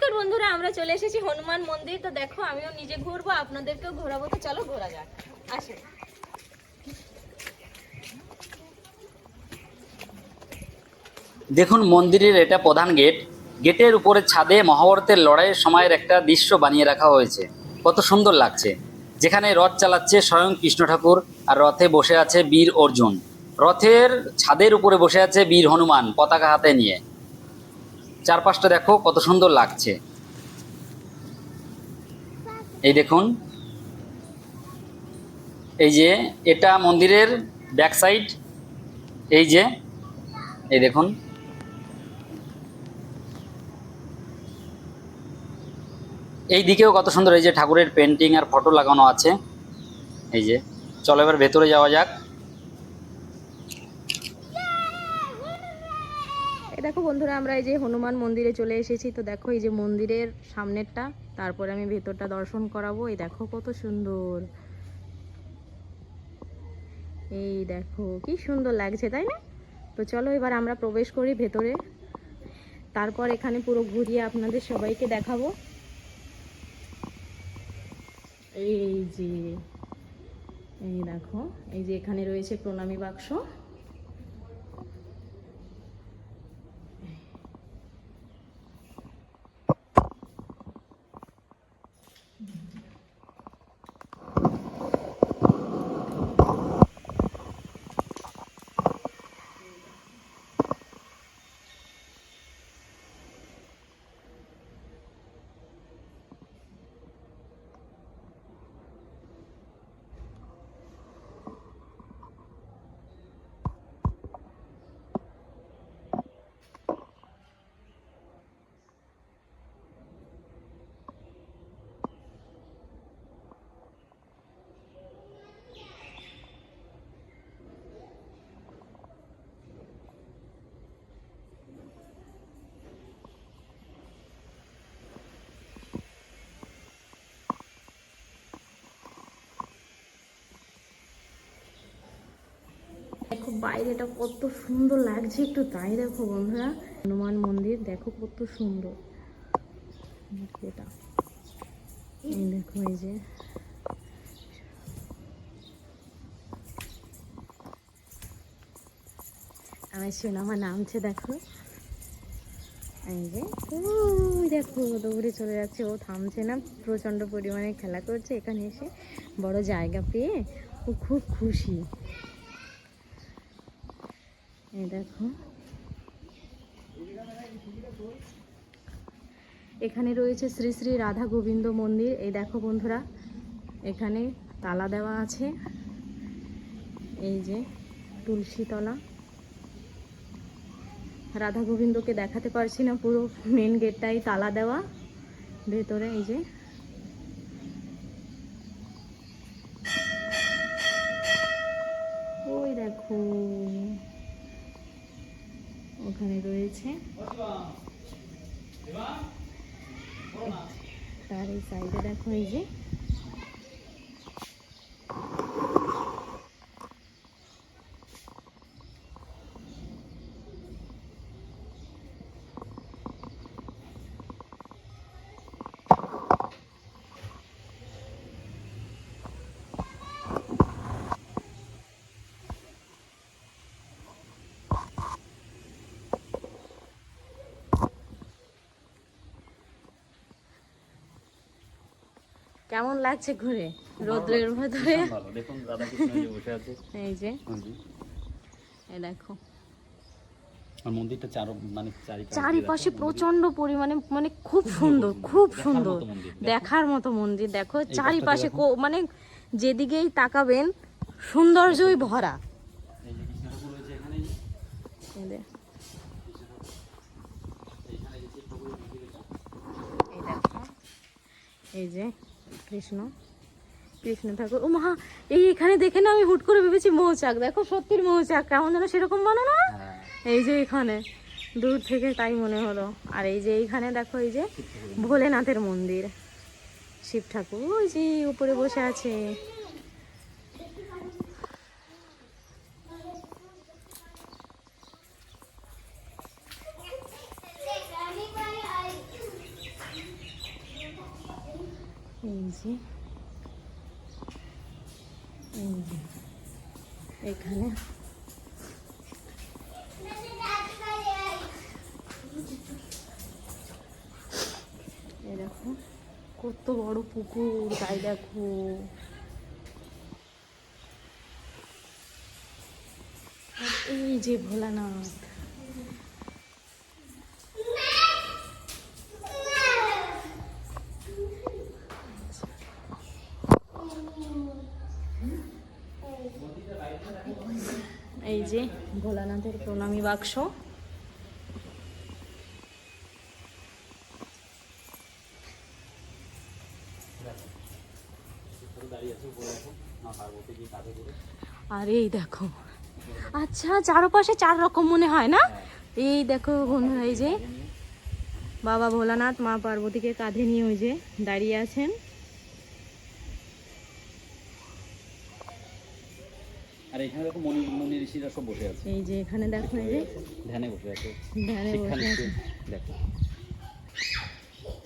নমস্কার বন্ধুরা, আমরা চলে এসেছি হনুমান মন্দির। তো দেখো আমিও নিজে ঘুরবো, আপনাদেরকেও ঘোরাবো। তো চলো ঘোরা যাক, আসো। দেখুন মন্দিরের এটা প্রধান গেট। গেটের উপরে ছাদে মহাভারতের লড়াইয়ের সময়ের একটা দৃশ্য বানিয়ে রাখা হয়েছে। কত সুন্দর লাগছে। যেখানে রথ চালাচ্ছে স্বয়ং কৃষ্ণ ঠাকুর, আর রথে বসে আছে বীর অর্জুন। রথের ছাদের উপরে বসে আছে বীর হনুমান পতাকা হাতে নিয়ে। চারপাশটা দেখো কত সুন্দর লাগছে। এই দেখুন, এই যে এটা মন্দিরের ব্যাক সাইড। এই যে এই দেখুন, এই দিকেও কত সুন্দর, এই যে ঠাকুরের পেন্টিং আর ফটো লাগানো আছে। এই যে চলো এবার ভেতরে যাওয়া যাক। এই দেখো বন্ধুরা, আমরা এই যে হনুমান মন্দিরে চলে এসেছি। তো দেখো এই যে মন্দিরের সামনেরটা, তারপরে আমি ভেতরটা দর্শন করাবো। এই দেখো কত সুন্দর, এই দেখো কি সুন্দর লাগছে, তাই না? তো চলো এবার আমরা প্রবেশ করি ভেতরে, তারপর এখানে পুরো ঘুরিয়ে আপনাদের সবাইকে দেখাবো। এই যে এই দেখো, এই যে এখানে রয়েছে প্রণামী বাক্স। দেখো বাইরেটা কত সুন্দর লাগছে, একটু তাই দেখো বন্ধুরা। হনুমান মন্দির দেখো কত সুন্দর। এটা এই দেখো, এই যে আমার সোনামা নামছে দেখো। এই যে ওই দেখো দৌড়ে চলে যাচ্ছে, ও থামছে না, প্রচন্ড পরিমাণে খেলা করছে। এখানে এসে বড় জায়গা পেয়ে ও খুব খুশি। এই দেখো এখানে রয়েছে শ্রী শ্রী রাধা গোবিন্দ মন্দির। এই দেখো বন্ধুরা, এখানে তালা দেওয়া আছে। এই যে তুলসী তলা। রাধা গোবিন্দকে দেখাতে পারছি না, পুরো মেন গেটটাই তালা দেওয়া ভেতরে। এই যে ওই দেখো ওখানে রয়েছে, তার এই সাইডে দেখো এই যে কেমন লাগছে ঘুরে রোদ্রের ভেতরে? দেখুন রাধাকৃষ্ণ বসে আছে। এই যে এই দেখো আর মন্দিরটা চারিপাশে প্রচন্ড পরিমাণে, মানে খুব সুন্দর, খুব সুন্দর দেখার মতো মন্দির। দেখো চারিপাশে মানে যেদিকেই তাকাবেন সৌন্দর্যই ভরা। এই দেখো, এই যে কৃষ্ণ ঠাকুর। ও মা, এইখানে দেখে না আমি হুট করে ভেবেছি মৌচাক। দেখো সত্যির মৌচাক, কেমন যেন সেরকম বানানো না? এই যে এখানে দূর থেকে তাই মনে হলো। আর এই যে এইখানে দেখো, এই যে ভোলেনাথের মন্দির, শিব ঠাকুর ওই যে উপরে বসে আছে। যে এখানে এই দেখো কত বড় পুকুর, তাই দেখো আর এই যে ভোলানাথ। এই যে ভোলানাথের প্রণামী বাক্স। আর এই দেখো, আচ্ছা চারপাশে 4 রকম মনে হয় না? এই দেখো বন্ধুরা, এই যে বাবা ভোলানাথ মা পার্বতীকে কাঁধে নিয়ে ওই যে দাঁড়িয়ে আছেন। আর এখানে দেখো মুনি ঋষিরা সব বসে আছে। এই যে এখানে দেখো, এই যে ধ্যানে বসে আছে, ধ্যানে বসে আছে। দেখো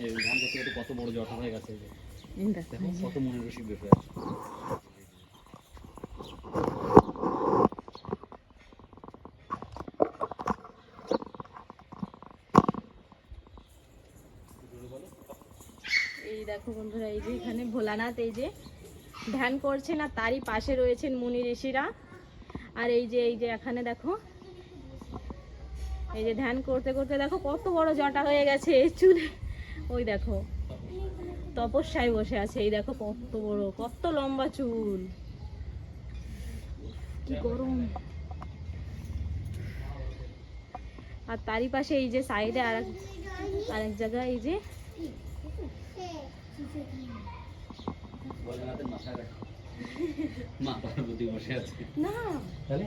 এই ধ্যান করতে করতে কত বড় জটা হয়ে গেছে। এই দেখো, দেখো এই যে। কত মুনি ঋষি বসে আছে। এই দেখো বন্ধুরা, এই যে এখানে ভোলানাথ এই যে ধ্যান করছেন আর তারই পাশে রয়েছেন মুনি ঋষিরা। আর এই যে এখানে দেখো, এই যে ধ্যান করতে করতে দেখো কত বড় জটা হয়ে গেছে চুলে। ওই দেখো তপস্যায় বসে আছে, এই দেখো কত বড়, কত লম্বা চুল, কি গরম। আর তারই পাশে এই যে সাইডে আরেক জায়গায় এই যে ভোলানাথের মাথায় দেখো মা পার্বতী বসে আছে। না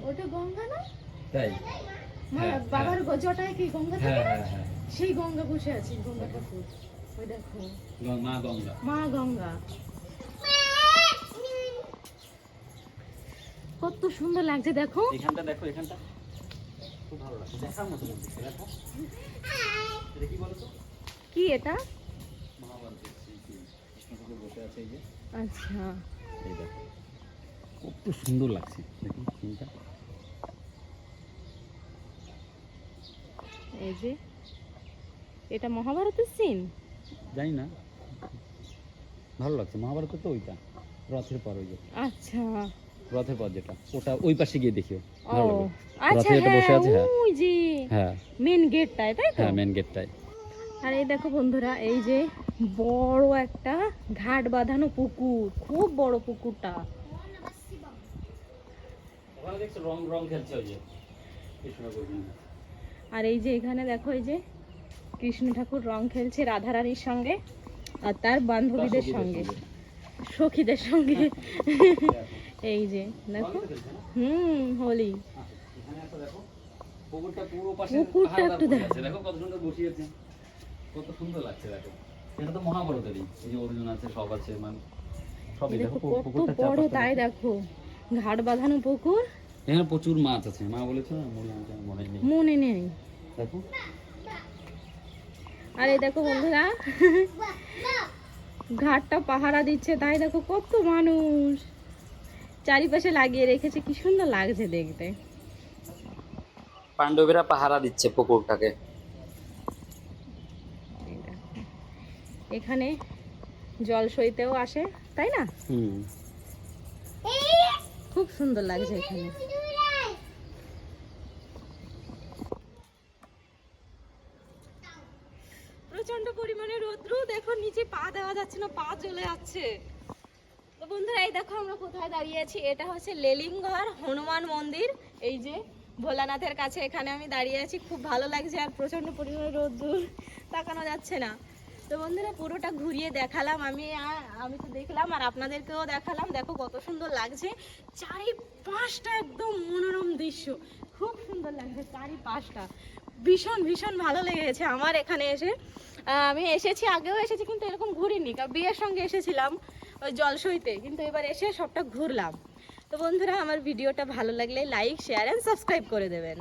ওটা গঙ্গা না? তাই বাবার জটায় কি গঙ্গা থাকে না? হ্যাঁ সেই গঙ্গা বসে আছে, গঙ্গা ঠাকুর। ওই দেখো মা গঙ্গা, মা গঙ্গা, কত সুন্দর লাগছে দেখো। এখানটা দেখো, এখানটা খুব ভালো লাগছে, দেখার মতো লাগছে। দেখো এটা কি বলো তো? কি এটা? মহাভারতের কৃষ্ণ ঠাকুর বসে আছে এই যে। আচ্ছা এই দেখো কত সুন্দর লাগছে, দেখুন সিনটা। এই যে এটা মহাভারতের সিন, জানি না, ভালো লাগছে। মহাভারতের তো ওইটা রথের পর, ওই যে আচ্ছা রথের পর যেটা, ওটা ওই পাশে গিয়ে দেখিও, ও ভালো লাগবে। আচ্ছা, রথে এটা বসে আছে, হ্যাঁ ওই যে হ্যাঁ মেন গেটটায়, তাই তো? হ্যাঁ মেন গেটটাই। আর এই দেখো বন্ধুরা, এই যে বড় একটা ঘাট বাঁধানো পুকুর, খুব বড় পুকুরটা। ওখানে দেখছো রং রং খেলছে ওই যে কৃষ্ণ গোবিন্দ। আর এই যে এখানে দেখো, এই যে কৃষ্ণ ঠাকুর রং খেলছে রাধারানীর সঙ্গে আর তার বান্ধবীদের সঙ্গে, সখীদের সঙ্গে। এই যে দেখো, হোলি। এখানে একটা দেখো পুকুরটা পুরো পাশে পুকুরটা একটু দেখো। দেখো কত সুন্দর বসিয়েছে, কত সুন্দর লাগছে। দেখো এটা তো মহাভারতেরই, এই যে অর্জুন আছে, সব আছে, মানে সবই দেখো দেখো কত পুকুরটা বড়, চারপাশটা তাই দেখো ঘাট বাঁধানো পুকুর। এখানে প্রচুর মাছ আছে, মা বলেছে না, মনে নেই। মনে নেই। দেখো আর এই দেখো বন্ধুরা, ঘাটটা পাহারা দিচ্ছে, তাই দেখো কত মানুষ চারিপাশে লাগিয়ে রেখেছে, কি সুন্দর লাগছে দেখতে। পাণ্ডবেরা পাহারা দিচ্ছে পুকুরটাকে। এই দেখো, এখানে জল সইতেও আসে, তাই না? খুব সুন্দর লাগছে এখানে। প্রচন্ড পরিমাণে রৌদ্র, দেখো নিচে পা দেওয়া যাচ্ছে না, পা চলে যাচ্ছে। তো বন্ধুরা এই দেখো আমরা কোথায় দাঁড়িয়ে আছি, এটা হচ্ছে লেলিংঘর হনুমান মন্দির। এই যে ভোলানাথের কাছে এখানে আমি দাঁড়িয়ে আছি, খুব ভালো লাগছে। আর প্রচন্ড পরিমাণে রৌদ্র, তাকানো যাচ্ছে না। তো বন্ধুরা পুরোটা ঘুরিয়ে দেখালাম আমি তো দেখলাম আর আপনাদেরকেও দেখালাম। দেখো কত সুন্দর লাগছে, চারিপাশটা একদম মনোরম দৃশ্য, খুব সুন্দর লাগছে চারিপাশটা। ভীষণ ভীষণ ভালো লেগেছে আমার এখানে এসে। আমি এসেছি, আগেও এসেছি, কিন্তু এরকম ঘুরিনি। বিয়ের সঙ্গে এসেছিলাম ওই জলসইতে, কিন্তু এবার এসে সবটা ঘুরলাম। তো বন্ধুরা আমার ভিডিওটা ভালো লাগলে লাইক, শেয়ার অ্যান্ড সাবস্ক্রাইব করে দেবেন।